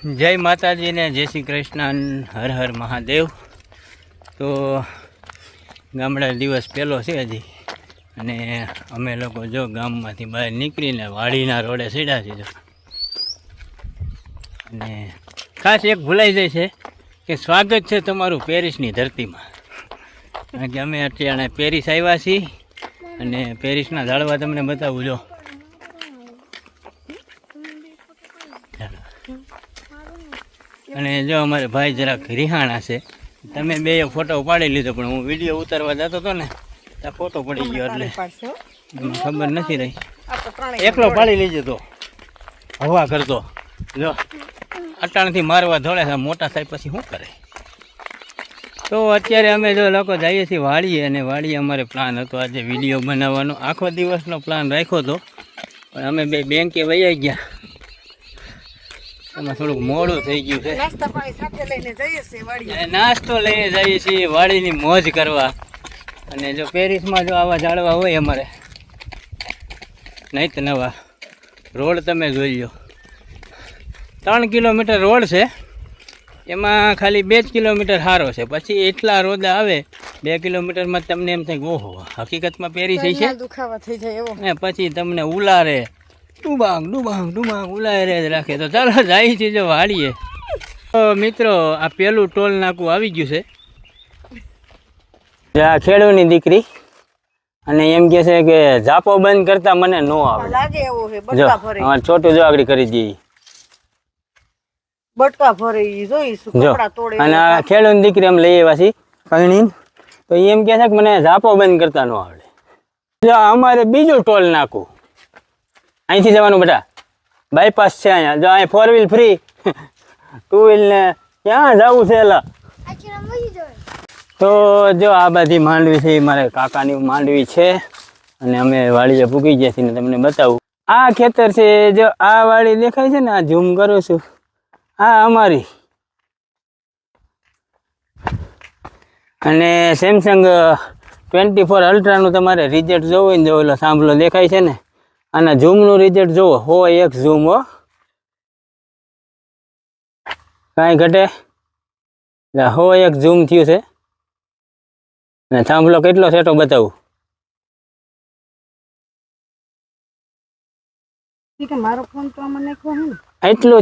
જય માતાજી ને જય શ્રી કૃષ્ણ, હર હર મહાદેવ। તો ગામડા દિવસ પહેલો છે હજી, અને અમે લોકો જો ગામમાંથી બહાર નીકળીને વાડીના રોડે સીધા છે। અને ખાસ એક ભૂલાઈ જાય છે કે સ્વાગત છે તમારું પેરિસની ધરતીમાં, કારણ કે અમે અત્યારે પેરિસ આવ્યા છીએ અને પેરિસના ઝાડવા તમને બતાવું જો। અને જો અમારે ભાઈ જરાક રિહાણા છે, તમે બે ફોટો પાડી લીધો, પણ હું વિડીયો ઉતારવા જતો હતો ને ત્યાં ફોટો પડી ગયો એટલે ખબર નથી રહી। એકલો પાડી લેજો તો હવા કરતો જો અટાણથી મારવા ધોળે છે, મોટા થાય પછી શું કરે। તો અત્યારે અમે જો લોકો જઈએ છીએ વાડીએ, અને વાડીએ અમારે પ્લાન હતો આજે વિડીયો બનાવવાનો, આખો દિવસનો પ્લાન રાખ્યો હતો, પણ અમે બે બેંકે વહી ગયા, એમાં થોડુંક મોડું થઈ ગયું છે। નાસ્તો લઈને જઈએ છીએ વાડીની મોજ કરવા। અને જો પેરિસમાં જો આવા ઝાડવા હોય અમારે નહીં તો નવા રોડ તમે જોઈ લો, 3 કિલોમીટર રોડ છે, એમાં ખાલી 2 જ કિલોમીટર સારો છે, પછી એટલા રોદા આવે 2 કિલોમીટરમાં તમને એમ થાય ઓહો હકીકતમાં પેરિસ છે દુખાવા થઈ જાય એવો, ને પછી તમને ઉલારે ડુબાંગ ડુબાંગ ડુબાંગ ઉલારે જ રાખે। તો ચાલો જાય છે જો વાળીએ। તો મિત્રો આ પેલું ટોલ નાકું આવી ગયું છે, આ ખેડૂની દીકરી, અને એમ કે છે કે ઝાપો બંધ કરતા મને નો આવે લાગે એવું છે, બટકા ભરે અમાર છોટું જો આગળ કરી દઈએ બટકા ભરે જોઈશું કપડા તોડે, અને આ ખેડૂની દીકરી એમ લઈ આવ્યા છે કણી, તો એમ કે છે કે મને ઝાપો બંધ કરતા નો આવડે। જો અમારે બીજું ટોલ નાકું અહીંથી જવાનું બેટા, બાયપાસ છે અહીંયા, જો અહીં 4 વ્હીલ ફ્રી, 2 વ્હીલ ને ક્યાં જવું છે એલા। તો જો આ બધી માંડવી છે, મારે કાકાની માંડવી છે, અને અમે વાડીએ પૂગી ગયા છીએ ને તમને બતાવું। આ ખેતર છે, જો આ વાડી દેખાય છે ને, આ ઝૂમ કરું છું, આ અમારી, અને સેમસંગ 24 અલ્ટ્રાનું તમારે રિઝલ્ટ જોવું હોય ને, જો ઓલો સાંભળો દેખાય છે ને, આના ઝૂમનું રિઝલ્ટ જોવો, 100x ઝૂમ હો, કાંઈ ઘટે, 100x ઝૂમ થયું છે, અને થાંભલો કેટલો સેટો બતાવું, મારો ફોન તો એટલું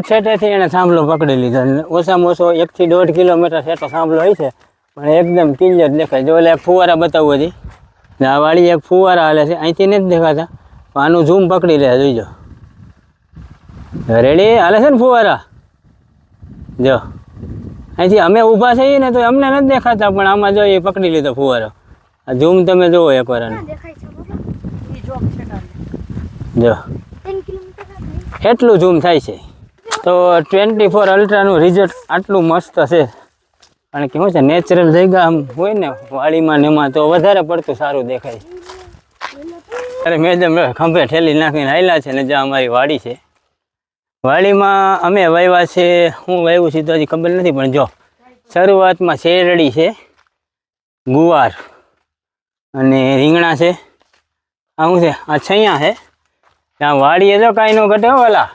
છેટેથી એને થાંભલો પકડી લીધો, ઓછામાં ઓછો 1 થી 1.5 કિલોમીટર સેટો થાંભલો હોય છે, પણ એકદમ ક્લિયર દેખાય। જો એટલે ફુવારા બતાવવું હતી, આ વાળી એક ફુવારા હાલે છે, અહીંથી નથી દેખાતા, આનું ઝૂમ પકડી લે, જોઈજો રેડી હાલે છે ને ફુવારા, જો અહીંથી અમે ઊભા છીએ ને તો અમને નથી દેખાતા, પણ આમાં જો એ પકડી લીધો ફુવારો, આ ઝૂમ તમે જોવો એકવાર, જો એટલું ઝૂમ થાય છે। તો 24 અલ્ટ્રાનું રિઝલ્ટ આટલું મસ્ત છે, કારણ કે શું છે નેચરલ જગ્યા આમ હોય ને વાડીમાં ને એમાં તો વધારે પડતું સારું દેખાય। અરે મેડમ ખંભે ઠેલી નાખીને હાલ્યા છે ને, જ્યાં અમારી વાડી છે, વાડીમાં અમે વાવ્યા છે, હું વાવ્યું છું તો હજી ખબર નથી, પણ જો શરૂઆતમાં શેરડી છે, ગુવાર અને રીંગણા છે, આ શું છે આ છૈયા છે, ત્યાં વાડીએ જો કાંઈ ન ઘટે ઓલા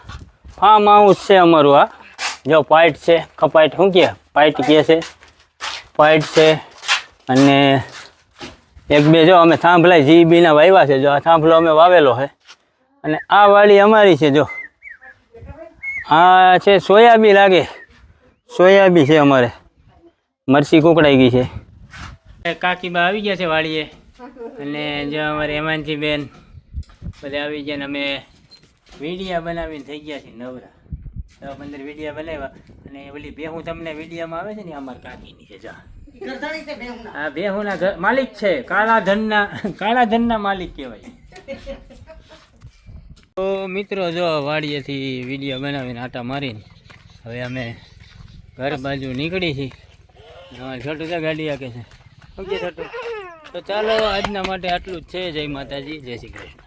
ફાર્મ હાઉસ છે અમારું, આ જો પાઇટ છે, કપાઈટ શું કહે પાઇટ કહે છે, પાઇટ છે, અને એક બે જો અમે થાંભલા જીબીના વાવ્યા છે, જો આ થાંભલો અમે વાવેલો છે, અને આ વાડી અમારી છે। જો આ છે સોયાબી, લાગે સોયાબી છે અમારે, મરચી કુકડાઈ ગઈ છે। કાકીબા આવી ગયા છે વાડીએ, અને જો અમારે હેમાંજી બેન બધા આવી ગયા, ને અમે વિડીયા બનાવીને થઈ ગયા છે નવરા, 10-15 વિડીયા બનાવ્યા, અને ઓલી બેહું તમને વિડીયામાં આવે છે ને અમારા કાકીની છે, જા આ બેહુના માલિક છે, કાળા ધનના માલિક કહેવાય। તો મિત્રો જો વાડીએથી વિડીયો બનાવીને આટા મારીને હવે અમે ઘર બાજુ નીકળી છીએ, છોટું તો ગાડી આકે છે, ઓકે છોટું। તો ચાલો આજના માટે આટલું જ છે, જય માતાજી, જય શ્રી કૃષ્ણ।